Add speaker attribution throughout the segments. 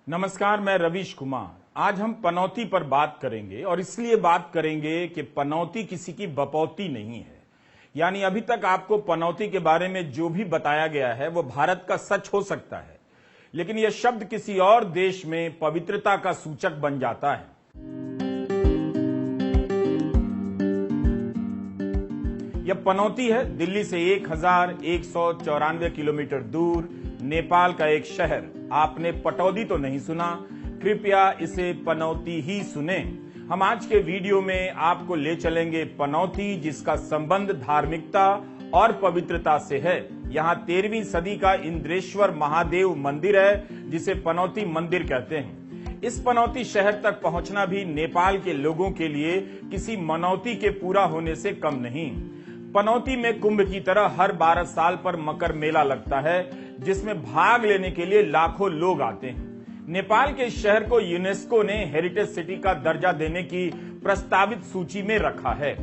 Speaker 1: नमस्कार, मैं रवीश कुमार। आज हम पनौती पर बात करेंगे और इसलिए बात करेंगे कि पनौती किसी की बपौती नहीं है। यानी अभी तक आपको पनौती के बारे में जो भी बताया गया है वो भारत का सच हो सकता है, लेकिन यह शब्द किसी और देश में पवित्रता का सूचक बन जाता है। यह पनौती है दिल्ली से 1194 किलोमीटर दूर, नेपाल का एक शहर। आपने पटौदी तो नहीं सुना, कृपया इसे पनौती ही सुने। हम आज के वीडियो में आपको ले चलेंगे पनौती, जिसका संबंध धार्मिकता और पवित्रता से है। यहाँ 13वीं सदी का इंद्रेश्वर महादेव मंदिर है, जिसे पनौती मंदिर कहते हैं। इस पनौती शहर तक पहुंचना भी नेपाल के लोगों के लिए किसी मनौती के पूरा होने से कम नहीं। पनौती में कुंभ की तरह हर 12 साल पर मकर मेला लगता है, जिसमें भाग लेने के लिए लाखों लोग आते हैं। नेपाल के इस शहर को यूनेस्को ने हेरिटेज सिटी का दर्जा देने की प्रस्तावित सूची में रखा है।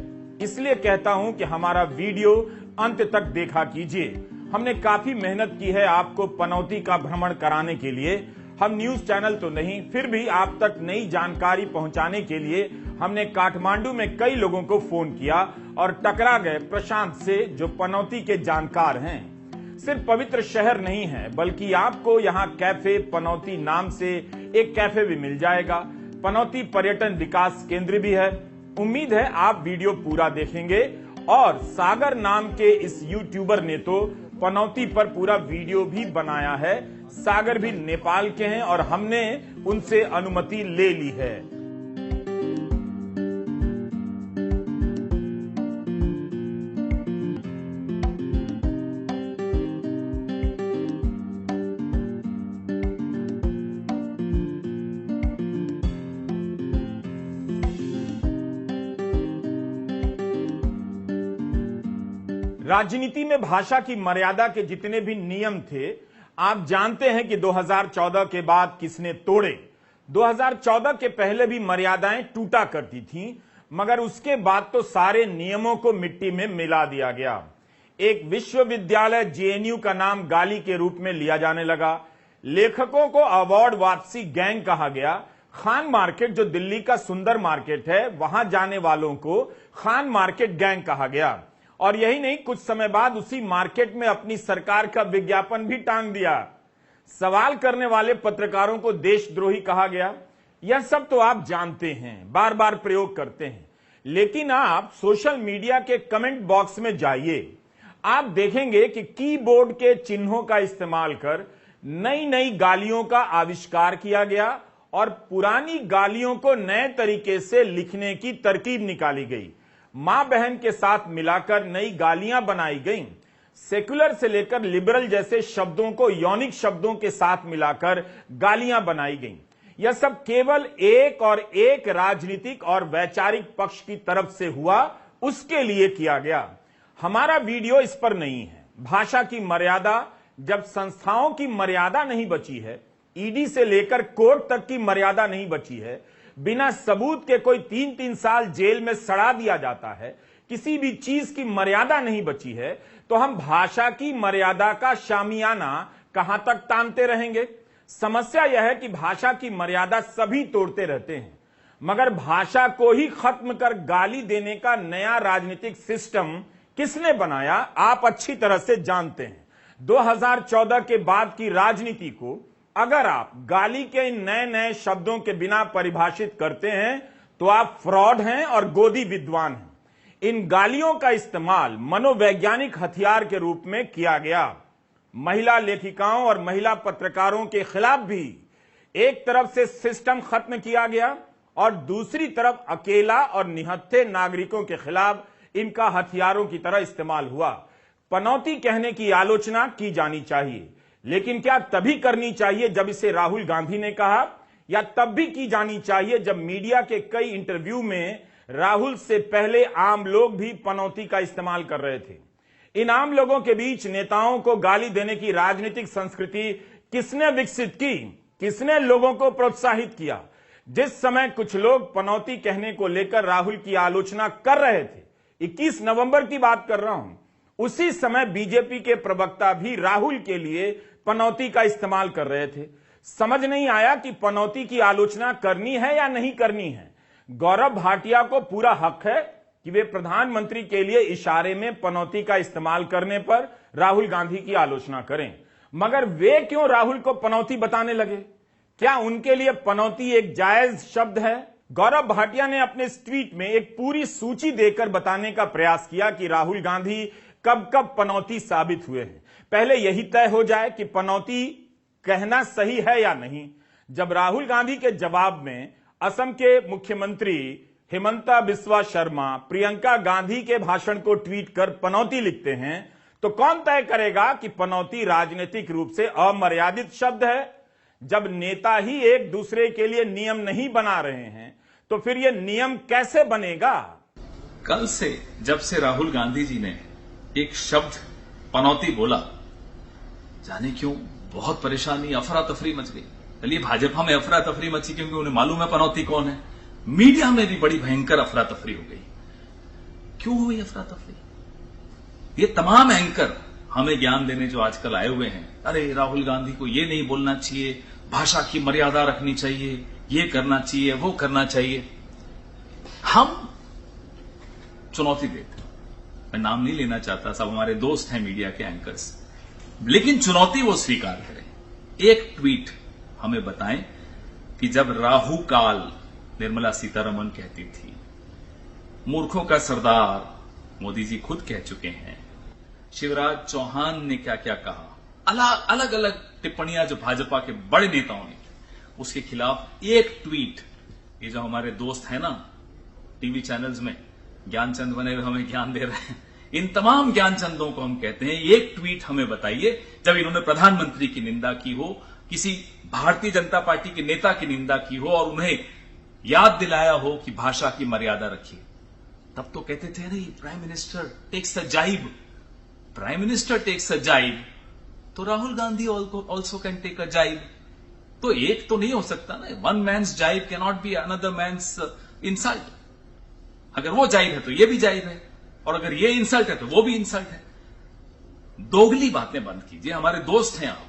Speaker 1: इसलिए कहता हूं कि हमारा वीडियो अंत तक देखा कीजिए। हमने काफी मेहनत की है आपको पनौती का भ्रमण कराने के लिए। हम न्यूज चैनल तो नहीं, फिर भी आप तक नई जानकारी पहुंचाने के लिए हमने काठमांडू में कई लोगों को फोन किया और टकरा गए प्रशांत से, जो पनौती के जानकार हैं। सिर्फ पवित्र शहर नहीं है, बल्कि आपको यहाँ कैफे पनौती नाम से एक कैफे भी मिल जाएगा। पनौती पर्यटन विकास केंद्र भी है। उम्मीद है आप वीडियो पूरा देखेंगे। और सागर नाम के इस यूट्यूबर ने तो पनौती पर पूरा वीडियो भी बनाया है। सागर भी नेपाल के हैं और हमने उनसे अनुमति ले ली है। राजनीति में भाषा की मर्यादा के जितने भी नियम थे, आप जानते हैं कि 2014 के बाद किसने तोड़े। 2014 के पहले भी मर्यादाएं टूटा करती थीं, मगर उसके बाद तो सारे नियमों को मिट्टी में मिला दिया गया। एक विश्वविद्यालय जेएनयू का नाम गाली के रूप में लिया जाने लगा। लेखकों को अवार्ड वापसी गैंग कहा गया। खान मार्केट, जो दिल्ली का सुंदर मार्केट है, वहां जाने वालों को खान मार्केट गैंग कहा गया। और यही नहीं, कुछ समय बाद उसी मार्केट में अपनी सरकार का विज्ञापन भी टांग दिया। सवाल करने वाले पत्रकारों को देशद्रोही कहा गया। यह सब तो आप जानते हैं, बार बार प्रयोग करते हैं। लेकिन आप सोशल मीडिया के कमेंट बॉक्स में जाइए, आप देखेंगे कि कीबोर्ड के चिन्हों का इस्तेमाल कर नई नई गालियों का आविष्कार किया गया और पुरानी गालियों को नए तरीके से लिखने की तरकीब निकाली गई। मां बहन के साथ मिलाकर नई गालियां बनाई गईं। सेकुलर से लेकर लिबरल जैसे शब्दों को यौनिक शब्दों के साथ मिलाकर गालियां बनाई गईं। यह सब केवल एक और एक राजनीतिक और वैचारिक पक्ष की तरफ से हुआ, उसके लिए किया गया। हमारा वीडियो इस पर नहीं है। भाषा की मर्यादा, जब संस्थाओं की मर्यादा नहीं बची है, ईडी से लेकर कोर्ट तक की मर्यादा नहीं बची है, बिना सबूत के कोई 3-3 साल जेल में सड़ा दिया जाता है, किसी भी चीज की मर्यादा नहीं बची है, तो हम भाषा की मर्यादा का शामियाना कहां तक तानते रहेंगे? समस्या यह है कि भाषा की मर्यादा सभी तोड़ते रहते हैं, मगर भाषा को ही खत्म कर गाली देने का नया राजनीतिक सिस्टम किसने बनाया, आप अच्छी तरह से जानते हैं। 2014 के बाद की राजनीति को अगर आप गाली के इन नए नए शब्दों के बिना परिभाषित करते हैं, तो आप फ्रॉड हैं और गोदी विद्वान हैं। इन गालियों का इस्तेमाल मनोवैज्ञानिक हथियार के रूप में किया गया। महिला लेखिकाओं और महिला पत्रकारों के खिलाफ भी एक तरफ से सिस्टम खत्म किया गया और दूसरी तरफ अकेला और निहत्थे नागरिकों के खिलाफ इनका हथियारों की तरह इस्तेमाल हुआ। पनौती कहने की आलोचना की जानी चाहिए, लेकिन क्या तभी करनी चाहिए जब इसे राहुल गांधी ने कहा, या तब भी की जानी चाहिए जब मीडिया के कई इंटरव्यू में राहुल से पहले आम लोग भी पनौती का इस्तेमाल कर रहे थे? इन आम लोगों के बीच नेताओं को गाली देने की राजनीतिक संस्कृति किसने विकसित की? किसने लोगों को प्रोत्साहित किया? जिस समय कुछ लोग पनौती कहने को लेकर राहुल की आलोचना कर रहे थे, 21 नवंबर की बात कर रहा हूं, उसी समय बीजेपी के प्रवक्ता भी राहुल के लिए पनौती का इस्तेमाल कर रहे थे। समझ नहीं आया कि पनौती की आलोचना करनी है या नहीं करनी है। गौरव भाटिया को पूरा हक है कि वे प्रधानमंत्री के लिए इशारे में पनौती का इस्तेमाल करने पर राहुल गांधी की आलोचना करें, मगर वे क्यों राहुल को पनौती बताने लगे? क्या उनके लिए पनौती एक जायज शब्द है? गौरव भाटिया ने अपने इस ट्वीट में एक पूरी सूची देकर बताने का प्रयास किया कि राहुल गांधी कब कब पनौती साबित हुए हैं। पहले यही तय हो जाए कि पनौती कहना सही है या नहीं। जब राहुल गांधी के जवाब में असम के मुख्यमंत्री हिमंता बिस्वा शर्मा प्रियंका गांधी के भाषण को ट्वीट कर पनौती लिखते हैं, तो कौन तय करेगा कि पनौती राजनीतिक रूप से अमर्यादित शब्द है? जब नेता ही एक दूसरे के लिए नियम नहीं बना रहे हैं, तो फिर यह नियम कैसे बनेगा?
Speaker 2: कल से जब से राहुल गांधी जी ने एक शब्द पनौती बोला, जाने क्यों बहुत परेशानी, अफरा तफरी मच गई। चलिए, भाजपा में अफरा तफरी मची क्योंकि उन्हें मालूम है पनौती कौन है। मीडिया में भी बड़ी भयंकर अफरा तफरी हो गई। क्यों हुई अफरा तफरी? ये तमाम एंकर हमें ज्ञान देने जो आजकल आए हुए हैं, अरे राहुल गांधी को ये नहीं बोलना चाहिए, भाषा की मर्यादा रखनी चाहिए, ये करना चाहिए, वो करना चाहिए। हम चुनौती देते, मैं नाम नहीं लेना चाहता, सब हमारे दोस्त हैं मीडिया के एंकर्स, लेकिन चुनौती वो स्वीकार करें। एक ट्वीट हमें बताएं कि जब राहु काल निर्मला सीतारमण कहती थी, मूर्खों का सरदार मोदी जी खुद कह चुके हैं, शिवराज चौहान ने क्या क्या कहा, अलग अलग टिप्पणियां जो भाजपा के बड़े नेताओं ने, उसके खिलाफ एक ट्वीट, ये जो हमारे दोस्त हैं ना टीवी चैनल्स में, ज्ञानचंद बने हुए हमें ज्ञान दे रहे हैं, इन तमाम ज्ञानचंदों को हम कहते हैं, एक ट्वीट हमें बताइए जब इन्होंने प्रधानमंत्री की निंदा की हो, किसी भारतीय जनता पार्टी के नेता की निंदा की हो और उन्हें याद दिलाया हो कि भाषा की मर्यादा रखिए। तब तो कहते थे नहीं, प्राइम मिनिस्टर टेक्स अ जाइब, prime minister takes a jibe, तो Rahul Gandhi also can take a jibe. तो एक तो नहीं हो सकता ना, one man's jibe can not be another man's insult. अगर वो जाइब है तो ये भी जाइब है, और अगर ये इंसल्ट है तो वो भी इंसल्ट है। दोगली बातें बंद कीजिए। हमारे दोस्त हैं आप,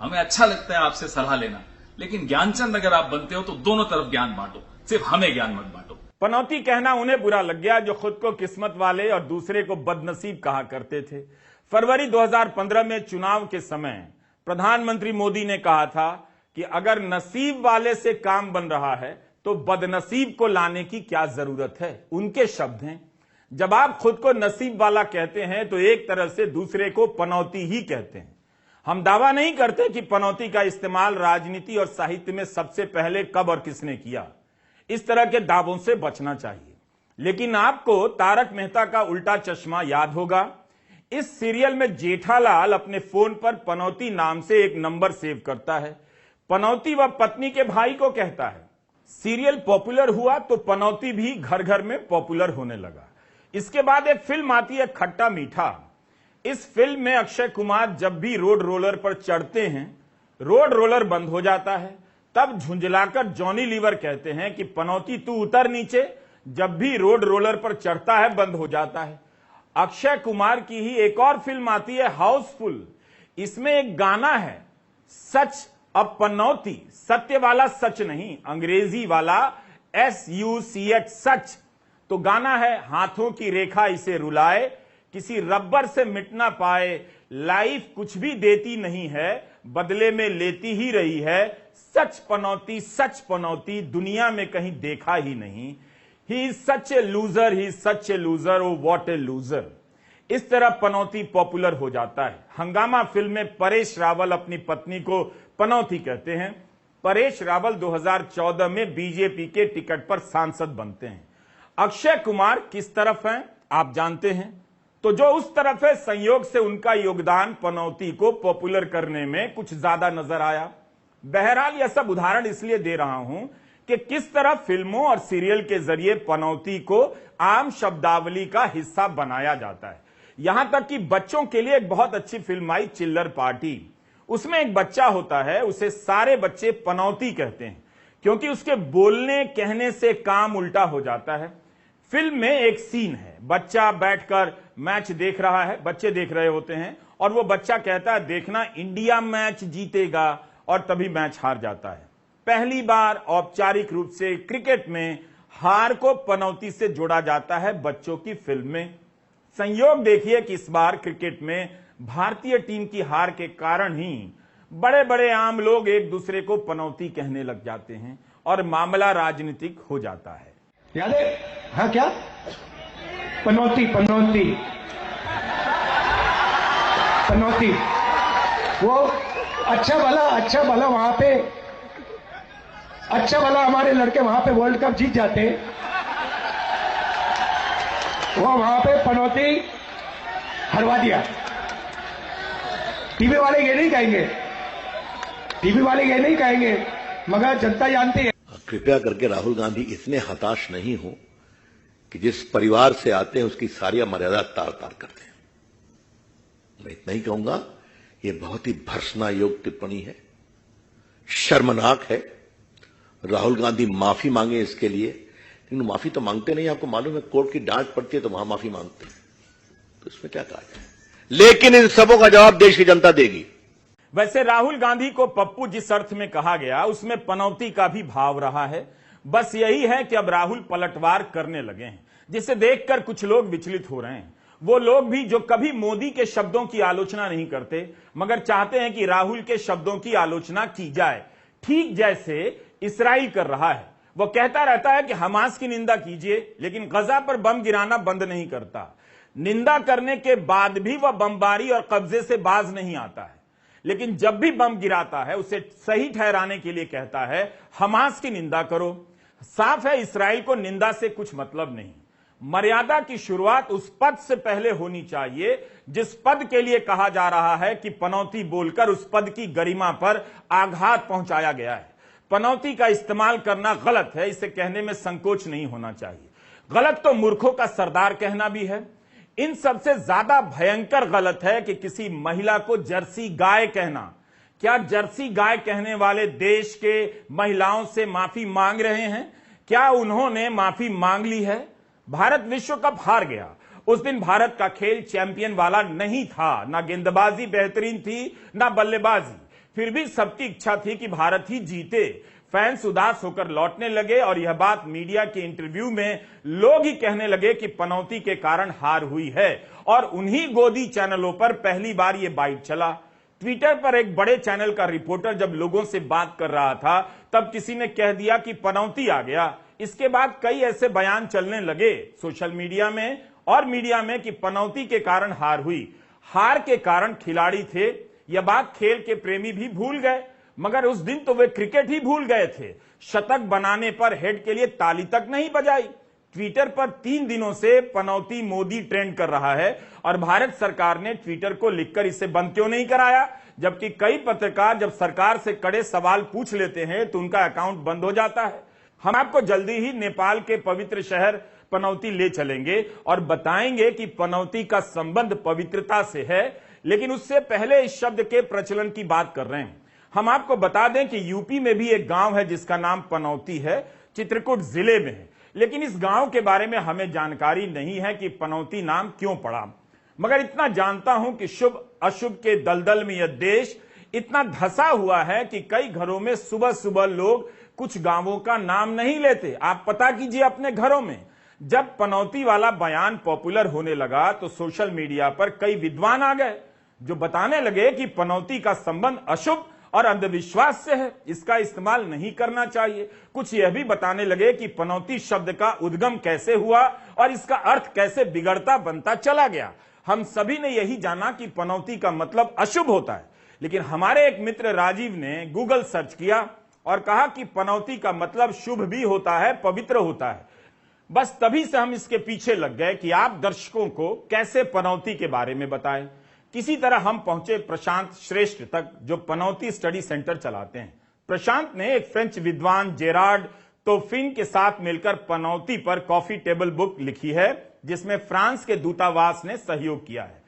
Speaker 2: हमें अच्छा लगता है आपसे सलाह लेना, लेकिन ज्ञानचंद अगर आप बनते हो तो दोनों तरफ ज्ञान बांटो, सिर्फ हमें ज्ञान मत बांटो।
Speaker 1: पनौती कहना उन्हें बुरा लग गया जो खुद को किस्मत वाले और दूसरे को बदनसीब कहा करते थे। फरवरी 2015 में चुनाव के समय प्रधानमंत्री मोदी ने कहा था कि अगर नसीब वाले से काम बन रहा है तो बदनसीब को लाने की क्या जरूरत है। उनके शब्द हैं, जब आप खुद को नसीब वाला कहते हैं तो एक तरह से दूसरे को पनौती ही कहते हैं। हम दावा नहीं करते कि पनौती का इस्तेमाल राजनीति और साहित्य में सबसे पहले कब और किसने किया, इस तरह के दावों से बचना चाहिए। लेकिन आपको तारक मेहता का उल्टा चश्मा याद होगा। इस सीरियल में जेठालाल अपने फोन पर पनौती नाम से एक नंबर सेव करता है। पनौती वह पत्नी के भाई को कहता है। सीरियल पॉपुलर हुआ तो पनौती भी घर घर में पॉपुलर होने लगा। इसके बाद एक फिल्म आती है खट्टा मीठा। इस फिल्म में अक्षय कुमार जब भी रोड रोलर पर चढ़ते हैं, रोड रोलर बंद हो जाता है। तब झुंझलाकर जॉनी लीवर कहते हैं कि पनौती तू उतर नीचे, जब भी रोड रोलर पर चढ़ता है बंद हो जाता है। अक्षय कुमार की ही एक और फिल्म आती है हाउसफुल। इसमें एक गाना है, सच अब पनौती, सत्य वाला सच नहीं, अंग्रेजी वाला SUCH सच। तो गाना है, हाथों की रेखा इसे रुलाए, किसी रबर से मिट ना पाए, लाइफ कुछ भी देती नहीं है, बदले में लेती ही रही है, सच पनौती दुनिया में कहीं देखा ही नहीं। He is such A loser, he is such A loser, oh what A loser. इस तरह पनौती पॉपुलर हो जाता है। हंगामा फिल्म में परेश रावल अपनी पत्नी को पनौती कहते हैं। परेश रावल 2014 में बीजेपी के टिकट पर सांसद बनते हैं। अक्षय कुमार किस तरफ हैं आप जानते हैं, तो जो उस तरफ है संयोग से उनका योगदान पनौती को पॉपुलर करने में कुछ ज्यादा नजर आया। बहरहाल यह सब उदाहरण इसलिए दे रहा हूं कि किस तरह फिल्मों और सीरियल के जरिए पनौती को आम शब्दावली का हिस्सा बनाया जाता है। यहां तक कि बच्चों के लिए एक बहुत अच्छी फिल्म आई चिल्लर पार्टी। उसमें एक बच्चा होता है, उसे सारे बच्चे पनौती कहते हैं क्योंकि उसके बोलने कहने से काम उल्टा हो जाता है। फिल्म में एक सीन है, बच्चा बैठकर मैच देख रहा है, बच्चे देख रहे होते हैं और वो बच्चा कहता है देखना इंडिया मैच जीतेगा, और तभी मैच हार जाता है। पहली बार औपचारिक रूप से क्रिकेट में हार को पनौती से जोड़ा जाता है बच्चों की फिल्म में। संयोग देखिए कि इस बार क्रिकेट में भारतीय टीम की हार के कारण ही बड़े बड़े आम लोग एक दूसरे को पनौती कहने लग जाते हैं और मामला राजनीतिक हो जाता है।
Speaker 3: याद है? हाँ, क्या पनौती पनौती पनौती, वो अच्छा भला वहां पे, अच्छा भला हमारे लड़के वहां पे वर्ल्ड कप जीत जाते, वो वहां पे पनौती हरवा दिया। टीवी वाले ये नहीं कहेंगे, टीवी वाले ये नहीं कहेंगे, मगर जनता जानती है।
Speaker 4: कृपया करके राहुल गांधी इतने हताश नहीं हो कि जिस परिवार से आते हैं उसकी सारी मर्यादा तार तार करते हैं। मैं इतना ही कहूंगा, यह बहुत ही भर्त्सना योग्य टिप्पणी है, शर्मनाक है। राहुल गांधी माफी मांगे इसके लिए, लेकिन माफी तो मांगते नहीं। आपको मालूम है, कोर्ट की डांट पड़ती है तो वहां माफी मांगते हैं, तो इसमें क्या कहा जाए। लेकिन इन सबों का जवाब देश की जनता देगी।
Speaker 1: वैसे राहुल गांधी को पप्पू जिस अर्थ में कहा गया उसमें पनौती का भी भाव रहा है। बस यही है कि अब राहुल पलटवार करने लगे हैं, जिसे देखकर कुछ लोग विचलित हो रहे हैं। वो लोग भी जो कभी मोदी के शब्दों की आलोचना नहीं करते, मगर चाहते हैं कि राहुल के शब्दों की आलोचना की जाए, ठीक जैसे इस्राइल कर रहा है। वो कहता रहता है कि हमास की निंदा कीजिए, लेकिन गजा पर बम गिराना बंद नहीं करता। निंदा करने के बाद भी वह बमबारी और कब्जे से बाज नहीं आता है, लेकिन जब भी बम गिराता है उसे सही ठहराने के लिए कहता है हमास की निंदा करो। साफ है, इस्राइल को निंदा से कुछ मतलब नहीं। मर्यादा की शुरुआत उस पद से पहले होनी चाहिए जिस पद के लिए कहा जा रहा है कि पनौती बोलकर उस पद की गरिमा पर आघात पहुंचाया गया है। पनौती का इस्तेमाल करना गलत है, इसे कहने में संकोच नहीं होना चाहिए। गलत तो मूर्खों का सरदार कहना भी है। इन सबसे ज्यादा भयंकर गलत है कि किसी महिला को जर्सी गाय कहना। क्या जर्सी गाय कहने वाले देश के महिलाओं से माफी मांग रहे हैं? क्या उन्होंने माफी मांग ली है? भारत विश्व कप हार गया, उस दिन भारत का खेल चैंपियन वाला नहीं था। ना गेंदबाजी बेहतरीन थी, ना बल्लेबाजी। फिर भी सबकी इच्छा थी कि भारत ही जीते। फैंस उदास होकर लौटने लगे और यह बात मीडिया के इंटरव्यू में लोग ही कहने लगे कि पनौती के कारण हार हुई है। और उन्हीं गोदी चैनलों पर पहली बार यह बाइट चला। ट्विटर पर एक बड़े चैनल का रिपोर्टर जब लोगों से बात कर रहा था, तब किसी ने कह दिया कि पनौती आ गया। इसके बाद कई ऐसे बयान चलने लगे सोशल मीडिया में और मीडिया में कि पनौती के कारण हार हुई। हार के कारण खिलाड़ी थे, यह बात खेल के प्रेमी भी भूल गए, मगर उस दिन तो वे क्रिकेट ही भूल गए थे। शतक बनाने पर हेड के लिए ताली तक नहीं बजाई। ट्विटर पर 3 दिनों से पनौती मोदी ट्रेंड कर रहा है और भारत सरकार ने ट्विटर को लिखकर इसे बंद क्यों नहीं कराया? जबकि कई पत्रकार जब सरकार से कड़े सवाल पूछ लेते हैं तो उनका अकाउंट बंद हो जाता है। हम आपको जल्दी ही नेपाल के पवित्र शहर पनौती ले चलेंगे और बताएंगे कि पनौती का संबंध पवित्रता से है, लेकिन उससे पहले इस शब्द के प्रचलन की बात कर रहे हैं। हम आपको बता दें कि यूपी में भी एक गांव है जिसका नाम पनौती है, चित्रकूट जिले में है। लेकिन इस गांव के बारे में हमें जानकारी नहीं है कि पनौती नाम क्यों पड़ा। मगर इतना जानता हूं कि शुभ अशुभ के दलदल में यह देश इतना धंसा हुआ है कि कई घरों में सुबह सुबह लोग कुछ गांवों का नाम नहीं लेते। आप पता कीजिए अपने घरों में। जब पनौती वाला बयान पॉपुलर होने लगा तो सोशल मीडिया पर कई विद्वान आ गए जो बताने लगे कि पनौती का संबंध अशुभ और अंधविश्वास से है, इसका इस्तेमाल नहीं करना चाहिए। कुछ यह भी बताने लगे कि पनौती शब्द का उद्गम कैसे हुआ और इसका अर्थ कैसे बिगड़ता बनता चला गया। हम सभी ने यही जाना कि पनौती का मतलब अशुभ होता है, लेकिन हमारे एक मित्र राजीव ने गूगल सर्च किया और कहा कि पनौती का मतलब शुभ भी होता है, पवित्र होता है। बस तभी से हम इसके पीछे लग गए कि आप दर्शकों को कैसे पनौती के बारे में बताएं। किसी तरह हम पहुंचे प्रशांत श्रेष्ठ तक, जो पनौती स्टडी सेंटर चलाते हैं। प्रशांत ने एक फ्रेंच विद्वान जेरार्ड तोफिन के साथ मिलकर पनौती पर कॉफी टेबल बुक लिखी है, जिसमें फ्रांस के दूतावास ने सहयोग किया है।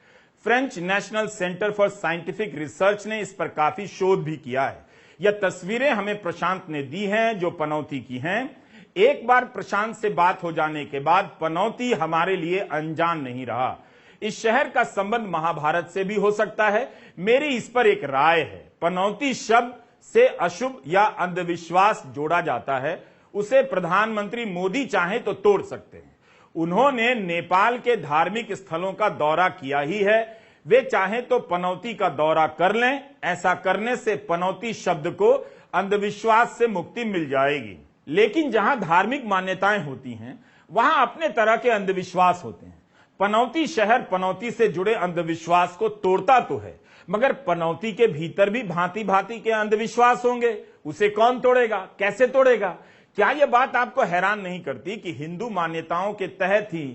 Speaker 1: French national centre for scientific research ने इस पर काफी शोध भी किया है। यह तस्वीरें हमें प्रशांत ने दी हैं जो पनौती की हैं। एक बार प्रशांत से बात हो जाने के बाद पनौती हमारे लिए अनजान नहीं रहा। इस शहर का संबंध महाभारत से भी हो सकता है। मेरी इस पर एक राय है। पनौती शब्द से अशुभ या अंधविश्वास जोड़ा जाता है, उसे प्रधानमंत्री मोदी चाहे तो तोड़ सकते हैं। उन्होंने नेपाल के धार्मिक स्थलों का दौरा किया ही है, वे चाहे तो पनौती का दौरा कर लें। ऐसा करने से पनौती शब्द को अंधविश्वास से मुक्ति मिल जाएगी। लेकिन जहां धार्मिक मान्यताएं होती हैं, वहां अपने तरह के अंधविश्वास होते हैं। पनौती शहर पनौती से जुड़े अंधविश्वास को तोड़ता तो है, मगर पनौती के भीतर भी भांति भांति के अंधविश्वास होंगे। उसे कौन तोड़ेगा, कैसे तोड़ेगा? क्या यह बात आपको हैरान नहीं करती कि हिंदू मान्यताओं के तहत ही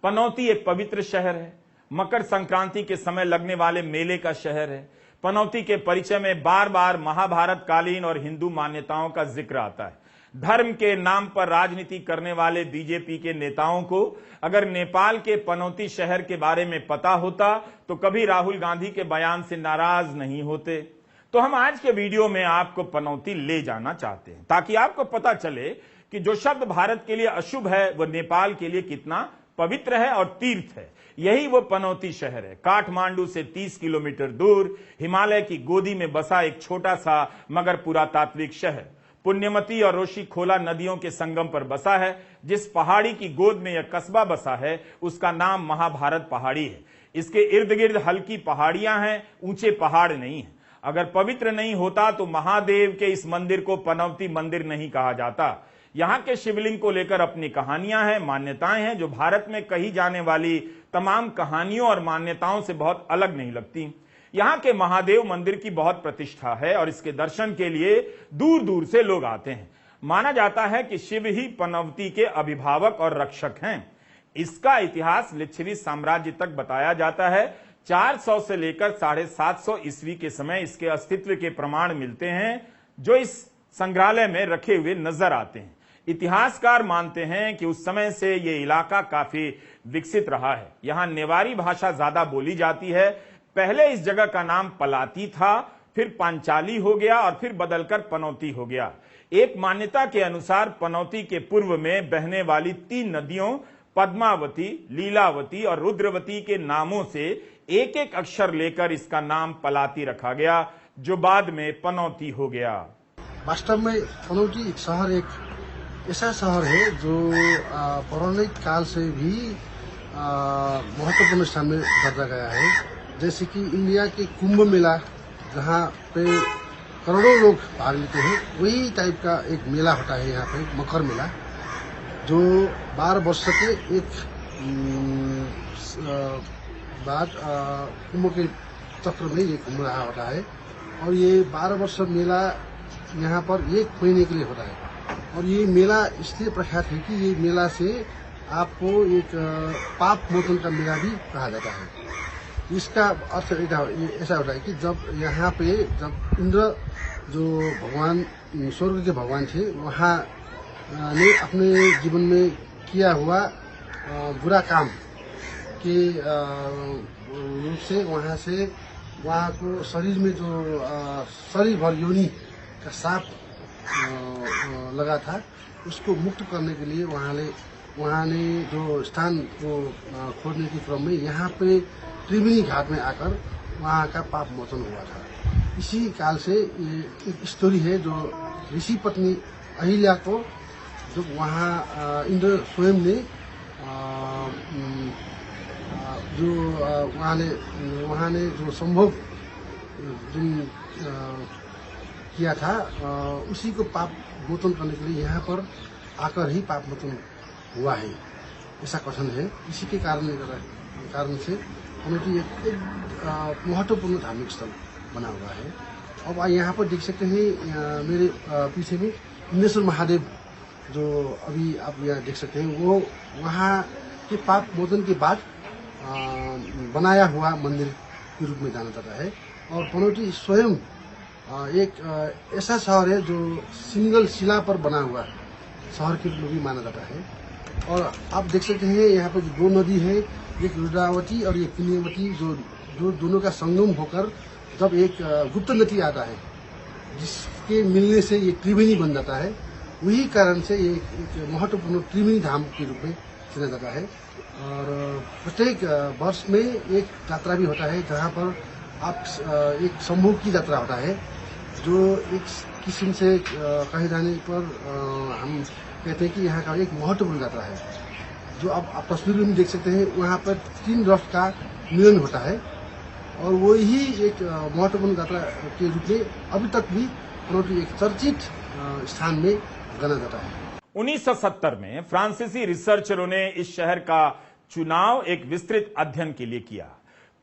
Speaker 1: पनौती एक पवित्र शहर है, मकर संक्रांति के समय लगने वाले मेले का शहर है। पनौती के परिचय में बार बार महाभारत कालीन और हिंदू मान्यताओं का जिक्र आता है। धर्म के नाम पर राजनीति करने वाले बीजेपी के नेताओं को अगर नेपाल के पनौती शहर के बारे में पता होता तो कभी राहुल गांधी के बयान से नाराज नहीं होते। तो हम आज के वीडियो में आपको पनौती ले जाना चाहते हैं, ताकि आपको पता चले कि जो शब्द भारत के लिए अशुभ है वह नेपाल के लिए कितना पवित्र है और तीर्थ है। यही वो पनौती शहर है। काठमांडू से 30 किलोमीटर दूर हिमालय की गोदी में बसा एक छोटा सा मगर पुरातात्विक शहर। पुण्यमती और रोशीखोला नदियों के संगम पर बसा है। जिस पहाड़ी की गोद में यह कस्बा बसा है उसका नाम महाभारत पहाड़ी है। इसके इर्द गिर्द हल्की पहाड़ियां हैं, ऊंचे पहाड़ नहीं है। अगर पवित्र नहीं होता तो महादेव के इस मंदिर को पनौती मंदिर नहीं कहा जाता। यहाँ के शिवलिंग को लेकर अपनी कहानियां हैं, मान्यताएं हैं, जो भारत में कही जाने वाली तमाम कहानियों और मान्यताओं से बहुत अलग नहीं लगती। यहाँ के महादेव मंदिर की बहुत प्रतिष्ठा है और इसके दर्शन के लिए दूर दूर से लोग आते हैं। माना जाता है कि शिव ही पनौती के अभिभावक और रक्षक हैं। इसका इतिहास लिच्छवी साम्राज्य तक बताया जाता है। 400 से लेकर 750 ईस्वी के समय इसके अस्तित्व के प्रमाण मिलते हैं, जो इस संग्रहालय में रखे हुए नजर आते हैं। इतिहासकार मानते हैं कि उस समय से ये इलाका काफी विकसित रहा है। यहाँ नेवारी भाषा ज्यादा बोली जाती है। पहले इस जगह का नाम पलाती था, फिर पांचाली हो गया और फिर बदलकर पनौती हो गया। एक मान्यता के अनुसार पनौती के पूर्व में बहने वाली 3 नदियों पद्मावती, लीलावती और रुद्रवती के नामों से एक एक अक्षर लेकर इसका नाम पलाती रखा गया, जो बाद में पनौती हो गया।
Speaker 5: वास्तव में पनौती एक शहर, एक ऐसा शहर है जो पौराणिक काल से भी महत्वपूर्ण स्थान में दर्जा गया है। जैसे कि इंडिया के कुंभ मेला, जहाँ पे करोड़ों लोग भाग लेते हैं, वही टाइप का एक मेला होता है यहाँ पे, मकर मेला, जो 12 वर्ष के एक बाद कुंभ के चक्र में ये घूम रहा होता है। और ये 12 वर्ष मेला यहाँ पर 1 महीने के लिए होता है। और ये मेला इसलिए प्रख्यात है कि ये मेला से आपको एक पाप मोचन का मेला भी कहा जाता है। इसका अर्थ ऐसा होता है कि जब यहाँ पे जब इंद्र जो भगवान स्वर्ग के भगवान थे, वहाँ ने अपने जीवन में किया हुआ बुरा काम के रूप से वहाँ को शरीर में जो शरीर भर योनि का सांप लगा था, उसको मुक्त करने के लिए वहाँ ने जो स्थान को खोजने के क्रम में यहाँ पे त्रिवेणी घाट में आकर वहाँ का पाप मोचन हुआ था। इसी काल से ये एक स्टोरी है जो ऋषि पत्नी अहिल्या को जब वहाँ इंद्र स्वयं ने जो वहाँ ने जो संभोग किया था, उसी को पाप मोचन करने के लिए यहाँ पर आकर ही पाप मोचन हुआ है, ऐसा कथन है। इसी के कारण से पनौती एक महत्वपूर्ण धार्मिक स्थल बना हुआ है। अब यहाँ पर देख सकते हैं मेरे पीछे में इंद्रेश्वर महादेव, जो अभी आप यहाँ देख सकते हैं, वो वहाँ के पाप मोचन के बाद बनाया हुआ मंदिर के रूप में जाना जाता है। और पनौती स्वयं एक ऐसा शहर है जो सिंगल शिला पर बना हुआ शहर के रूप में भी माना जाता है। और आप देख सकते हैं यहाँ पर जो 2 नदी है, एक रुद्रावती और एक पुण्यवती, जो दोनों का संगम होकर जब एक गुप्त नदी आता है, जिसके मिलने से ये त्रिवेणी बन जाता है, वही कारण से ये एक महत्वपूर्ण त्रिवेणी धाम के रूप में चला जाता है। और प्रत्येक वर्ष में एक यात्रा भी होता है, जहाँ पर आप एक संभोग की यात्रा होता है, जो एक किस्म से कहे जाने पर हम कहते हैं कि यहाँ का एक महत्वपूर्ण यात्रा है। जो आप तस्वीर में देख सकते हैं, वहाँ पर 3 रथ का मिलन होता है और वही एक महत्वपूर्ण यात्रा के रूप में अभी तक भी पनौती एक चर्चित स्थान में जाना जाता है।
Speaker 1: 1970 में फ्रांसीसी रिसर्चरों ने इस शहर का चुनाव एक विस्तृत अध्ययन के लिए किया।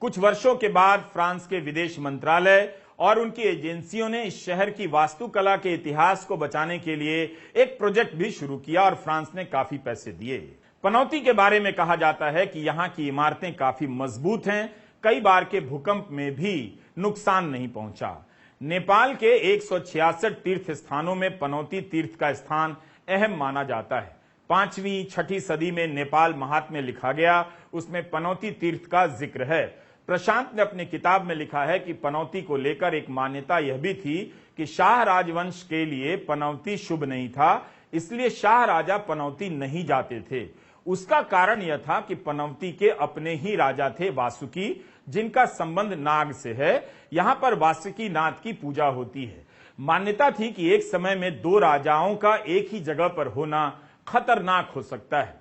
Speaker 1: कुछ वर्षों के बाद फ्रांस के विदेश मंत्रालय और उनकी एजेंसियों ने इस शहर की वास्तुकला के इतिहास को बचाने के लिए एक प्रोजेक्ट भी शुरू किया और फ्रांस ने काफी पैसे दिए। पनौती के बारे में कहा जाता है कि यहाँ की इमारतें काफी मजबूत हैं, कई बार के भूकंप में भी नुकसान नहीं पहुंचा। नेपाल के 166 तीर्थ स्थानों में पनौती तीर्थ का स्थान अहम माना जाता है। 5वीं-6ठी सदी में नेपाल महात्म्य लिखा गया, उसमें पनौती तीर्थ का जिक्र है। प्रशांत ने अपनी किताब में लिखा है कि पनौती को लेकर एक मान्यता यह भी थी कि शाह राजवंश के लिए पनौती शुभ नहीं था, इसलिए शाह राजा पनौती नहीं जाते थे। उसका कारण यह था कि पनौती के अपने ही राजा थे वासुकी, जिनका संबंध नाग से है। यहां पर वासुकी नाथ की पूजा होती है। मान्यता थी कि एक समय में 2 राजाओं का एक ही जगह पर होना खतरनाक हो सकता है।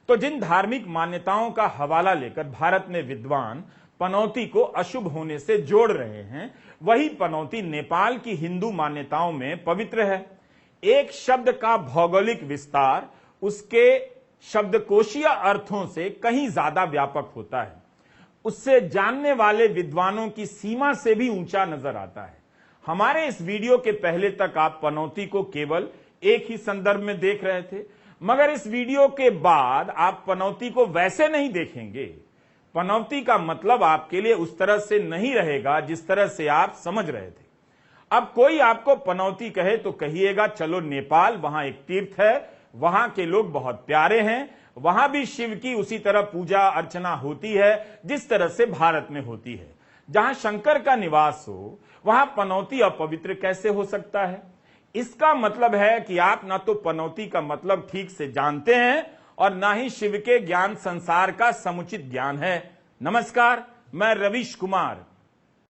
Speaker 1: तो जिन धार्मिक मान्यताओं का हवाला लेकर भारत में विद्वान पनौती को अशुभ होने से जोड़ रहे हैं, वही पनौती नेपाल की हिंदू मान्यताओं में पवित्र है। एक शब्द का भौगोलिक विस्तार उसके शब्दकोशीय अर्थों से कहीं ज्यादा व्यापक होता है, उससे जानने वाले विद्वानों की सीमा से भी ऊंचा नजर आता है। हमारे इस वीडियो के पहले तक आप पनौती को केवल एक ही संदर्भ में देख रहे थे, मगर इस वीडियो के बाद आप पनौती को वैसे नहीं देखेंगे। पनौती का मतलब आपके लिए उस तरह से नहीं रहेगा जिस तरह से आप समझ रहे थे। अब कोई आपको पनौती कहे तो कहिएगा चलो नेपाल, वहां एक तीर्थ है, वहां के लोग बहुत प्यारे हैं, वहां भी शिव की उसी तरह पूजा अर्चना होती है जिस तरह से भारत में होती है। जहां शंकर का निवास हो वहां पनौती अपवित्र कैसे हो सकता है? इसका मतलब है कि आप ना तो पनौती का मतलब ठीक से जानते हैं और ना ही शिव के ज्ञान संसार का समुचित ज्ञान है। नमस्कार, मैं रवीश कुमार।